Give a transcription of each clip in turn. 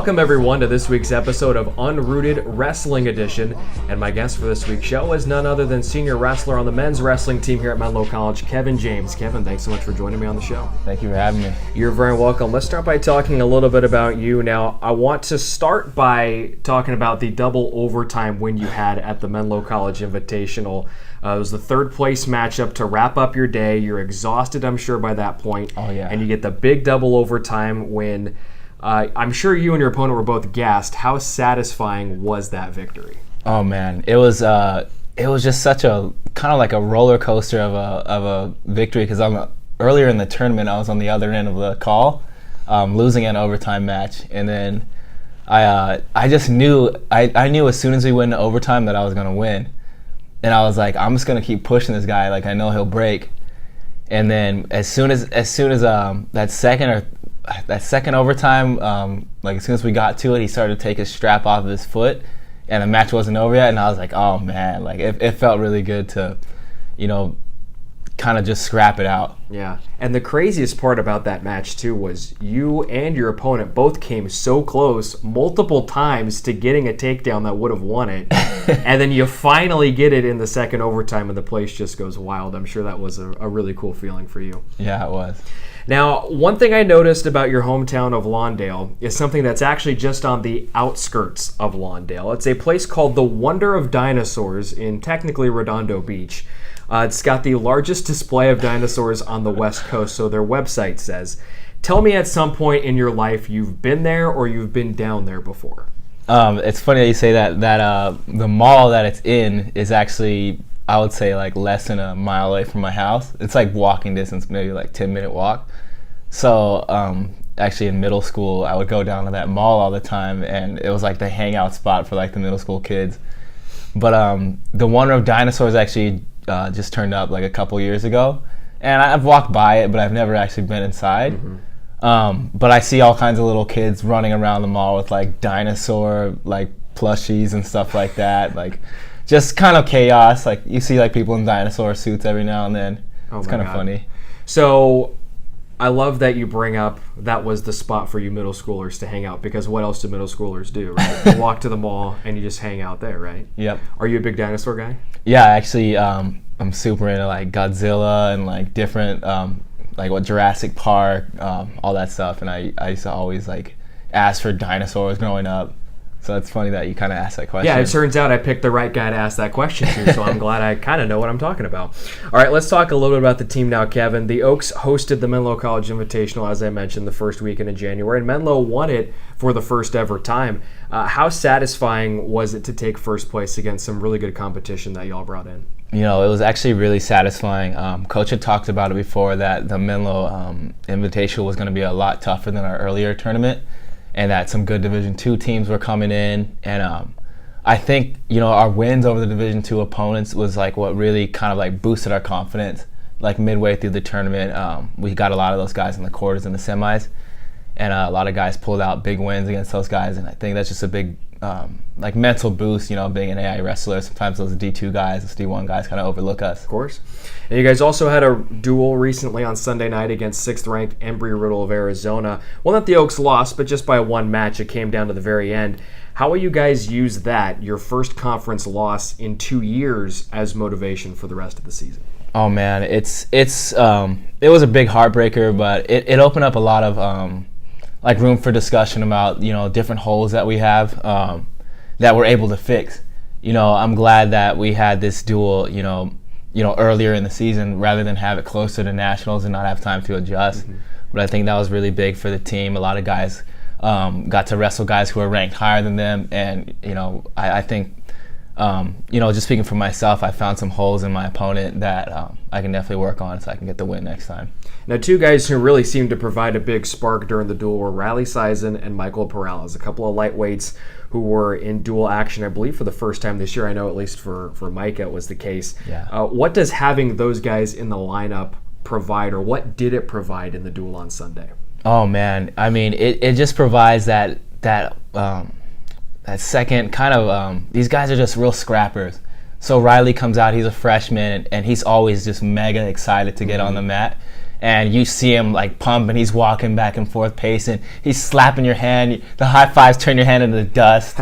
Welcome everyone to this week's episode of Unrooted Wrestling Edition, and my guest for this week's show is none other than senior wrestler on the men's wrestling team here at Menlo College, Kevin James. Kevin, thanks so much for joining me on the show. Thank you for having me. You're very welcome. Let's start by talking a little bit about you. Now, I want to start by talking about the double overtime win you had at the Menlo College Invitational. It was the third place matchup to wrap up your day. You're exhausted, I'm sure, by that point. Oh, yeah. And you get the big double overtime win. I'm sure you and your opponent were both gassed. How satisfying was that victory? Oh man, it was just such a kind of like a roller coaster of a victory, because earlier in the tournament I was on the other end of the call, losing an overtime match, and then I just knew I knew as soon as we went into overtime that I was gonna win, and I was like, I'm just gonna keep pushing this guy, like I know he'll break. And then as soon as that second overtime, like as soon as we got to it, he started to take his strap off of his foot, and the match wasn't over yet. And I was like, oh man, like it felt really good to, kind of just scrap it out. Yeah, and the craziest part about that match too was you and your opponent both came so close multiple times to getting a takedown that would have won it, and then you finally get it in the second overtime, and the place just goes wild. I'm sure that was a really cool feeling for you. Yeah, it was. Now, one thing I noticed about your hometown of Lawndale is something that's actually just on the outskirts of Lawndale. It's a place called the Wonder of Dinosaurs in technically Redondo Beach. It's got the largest display of dinosaurs on the West Coast, so their website says. Tell me at some point in your life you've been there or you've been down there before. It's funny that you say that. The mall that it's in is actually, I would say, like less than a mile away from my house. It's like walking distance, maybe like 10-minute walk. So actually in middle school, I would go down to that mall all the time, and it was like the hangout spot for like the middle school kids. But the Wonder of Dinosaurs actually just turned up like a couple years ago, and I've walked by it, but I've never actually been inside. Mm-hmm. But I see all kinds of little kids running around the mall with like dinosaur like plushies and stuff like that, like just kind of chaos. Like you see like people in dinosaur suits every now and then. It's kind of funny. So I love that you bring up that was the spot for you middle schoolers to hang out, because what else do middle schoolers do, right? You walk to the mall and you just hang out there, right? Yep. Are you a big dinosaur guy? Yeah, actually, I'm super into like Godzilla and like different, like what Jurassic Park, all that stuff. And I used to always like ask for dinosaurs growing up. So it's funny that you kind of asked that question. Yeah, it turns out I picked the right guy to ask that question to, so I'm glad I kind of know what I'm talking about. All right, let's talk a little bit about the team now, Kevin. The Oaks hosted the Menlo College Invitational, as I mentioned, the first weekend in January, and Menlo won it for the first ever time. How satisfying was it to take first place against some really good competition that y'all brought in? It was actually really satisfying. Coach had talked about it before, that the Menlo Invitational was going to be a lot tougher than our earlier tournament, and that some good Division II teams were coming in. And I think, our wins over the Division II opponents was like what really kind of like boosted our confidence. Like midway through the tournament, we got a lot of those guys in the quarters and the semis, and a lot of guys pulled out big wins against those guys. And I think that's just a big like mental boost, being an AI wrestler. Sometimes those D2 guys, those D1 guys kind of overlook us. Of course. And you guys also had a duel recently on Sunday night against 6th-ranked Embry-Riddle of Arizona. Well, not the Oaks lost, but just by one match. It came down to the very end. How will you guys use that, your first conference loss in 2 years, as motivation for the rest of the season? Oh man, it was a big heartbreaker, but it opened up a lot of like room for discussion about different holes that we have that we're able to fix. I'm glad that we had this duel earlier in the season rather than have it closer to nationals and not have time to adjust. Mm-hmm. But I think that was really big for the team. A lot of guys got to wrestle guys who are ranked higher than them, and I think just speaking for myself, I found some holes in my opponent that I can definitely work on so I can get the win next time. Now, two guys who really seemed to provide a big spark during the duel were Riley Sison and Michael Perales, a couple of lightweights who were in dual action, I believe, for the first time this year. I know at least for Mike it was the case. Yeah. What does having those guys in the lineup provide, or what did it provide in the duel on Sunday? Oh, man. I mean, it just provides that second kind of, these guys are just real scrappers. So Riley comes out, he's a freshman, and he's always just mega excited to get on the mat. and you see him like pump, and he's walking back and forth pacing. He's slapping your hand. The high fives turn your hand into dust.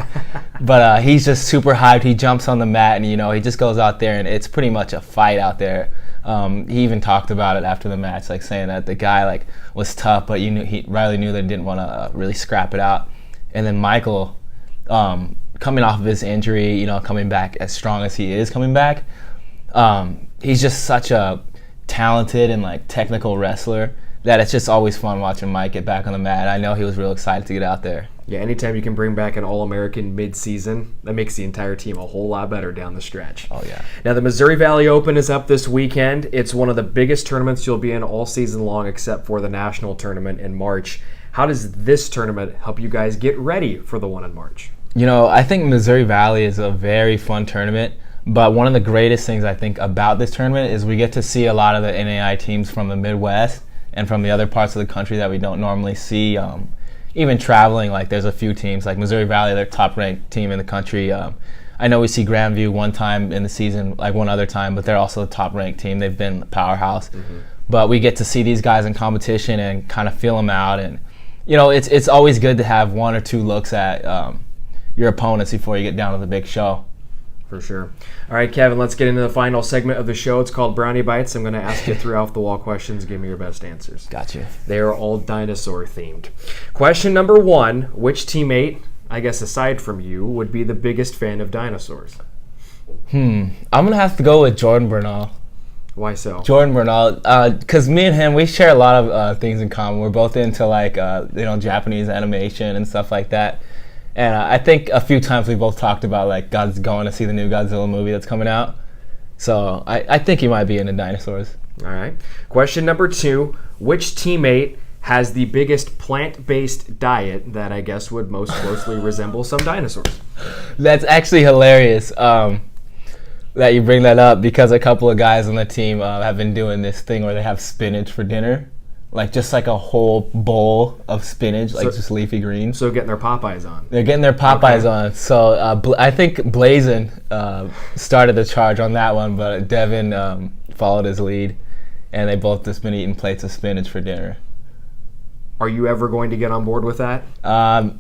But he's just super hyped. He jumps on the mat, and he just goes out there, and it's pretty much a fight out there. He even talked about it after the match, like saying that the guy like was tough, but Riley knew that he didn't want to really scrap it out. And then Michael, coming off of his injury, coming back as strong as he is coming back, he's just such a talented and like technical wrestler that it's just always fun watching Mike get back on the mat. I know he was real excited to get out there. Yeah, anytime you can bring back an All-American mid-season, that makes the entire team a whole lot better down the stretch. Oh, yeah. Now, the Missouri Valley Open is up this weekend. It's one of the biggest tournaments you'll be in all season long except for the national tournament in March. How does this tournament help you guys get ready for the one in March? I think Missouri Valley is a very fun tournament, but one of the greatest things I think about this tournament is we get to see a lot of the NAI teams from the Midwest and from the other parts of the country that we don't normally see. Even traveling, like there's a few teams, like Missouri Valley, they're top-ranked team in the country. I know we see Grandview one time in the season, like one other time, but they're also a top-ranked team. They've been a powerhouse. Mm-hmm. But we get to see these guys in competition and kind of feel them out. And, it's always good to have one or two looks at your opponents before you get down to the big show. For sure. All right, Kevin, let's get into the final segment of the show. It's called Brownie Bites. I'm going to ask you 3 off-the-wall questions. Give me your best answers. Gotcha. They are all dinosaur-themed. Question number 1, which teammate, I guess aside from you, would be the biggest fan of dinosaurs? I'm going to have to go with Jordan Bernal. Why so? Jordan Bernal, because me and him, we share a lot of things in common. We're both into like Japanese animation and stuff like that. And I think a few times we both talked about like God's going to see the new Godzilla movie that's coming out. So I think he might be into dinosaurs. All right. Question number 2, which teammate has the biggest plant-based diet that I guess would most closely resemble some dinosaurs? That's actually hilarious that you bring that up, because a couple of guys on the team have been doing this thing where they have spinach for dinner. Like just like a whole bowl of spinach, like just leafy greens. So getting their Popeyes on. They're getting their Popeyes on. So I think Blazin started the charge on that one, but Devin followed his lead, and they both just been eating plates of spinach for dinner. Are you ever going to get on board with that? I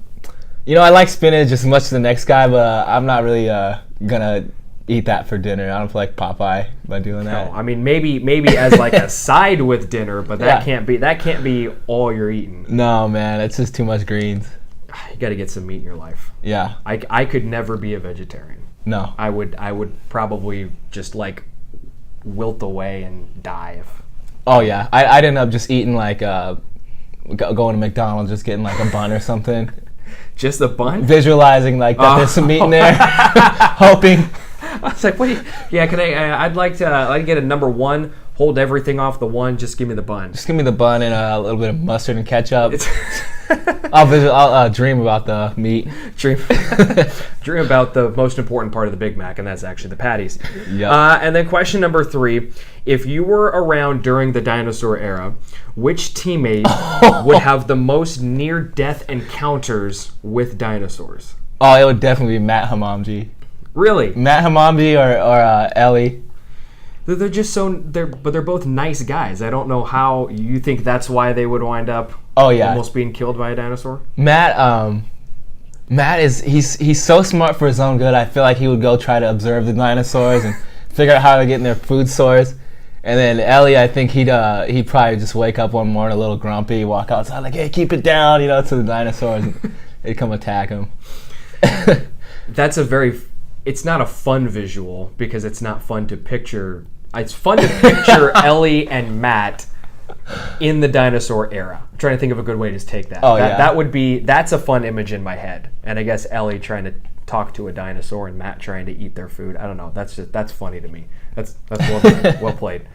like spinach as much as the next guy, but I'm not really gonna eat that for dinner. I don't feel like Popeye by doing that. No, I mean maybe as like a side with dinner, but that can't be all you're eating. No, man, it's just too much greens. You got to get some meat in your life. Yeah. I could never be a vegetarian. No. I would probably just like wilt away and die if. Oh yeah, I'd end up just eating like going to McDonald's, just getting like a bun or something. Just a bun? Visualizing like that there's some meat in there, hoping. I was like, wait, yeah, can I'd like to get a number 1, hold everything off the 1, just give me the bun. Just give me the bun and a little bit of mustard and ketchup. I'll dream about the meat. Dream about the most important part of the Big Mac, and that's actually the patties. Yep. And then question number 3, if you were around during the dinosaur era, which teammate would have the most near-death encounters with dinosaurs? Oh, it would definitely be Matt Hamamji. Really? Matt Hamamji or Ellie. They're just but they're both nice guys. I don't know how you think that's why they would wind up almost being killed by a dinosaur. Matt is he's so smart for his own good. I feel like he would go try to observe the dinosaurs and figure out how to get in their food source. And then Ellie, I think he'd probably just wake up one morning a little grumpy, walk outside like, hey, keep it down, to the dinosaurs, and they'd come attack him. That's it's not a fun visual because it's not fun to picture. It's fun to picture Ellie and Matt in the dinosaur era. I'm trying to think of a good way to take that. That's a fun image in my head. And I guess Ellie trying to talk to a dinosaur and Matt trying to eat their food. I don't know. That's funny to me. That's well played.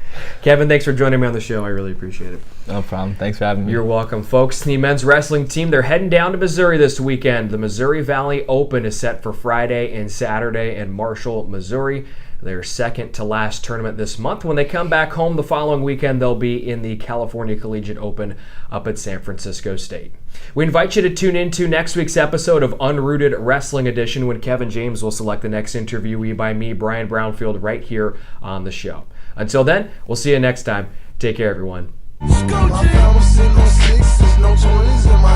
Kevin, thanks for joining me on the show. I really appreciate it. No problem. Thanks for having me. You're welcome, folks. The men's wrestling team, they're heading down to Missouri this weekend. The Missouri Valley Open is set for Friday and Saturday in Marshall, Missouri. Their second to last tournament this month. When they come back home the following weekend, they'll be in the California Collegiate Open up at San Francisco State. We invite you to tune in to next week's episode of Unrooted Wrestling Edition when Kevin James will select the next interviewee by me, Brian Brownfield, right here on the show. Until then, we'll see you next time. Take care, everyone. My family sitting on sixes, no 20s in my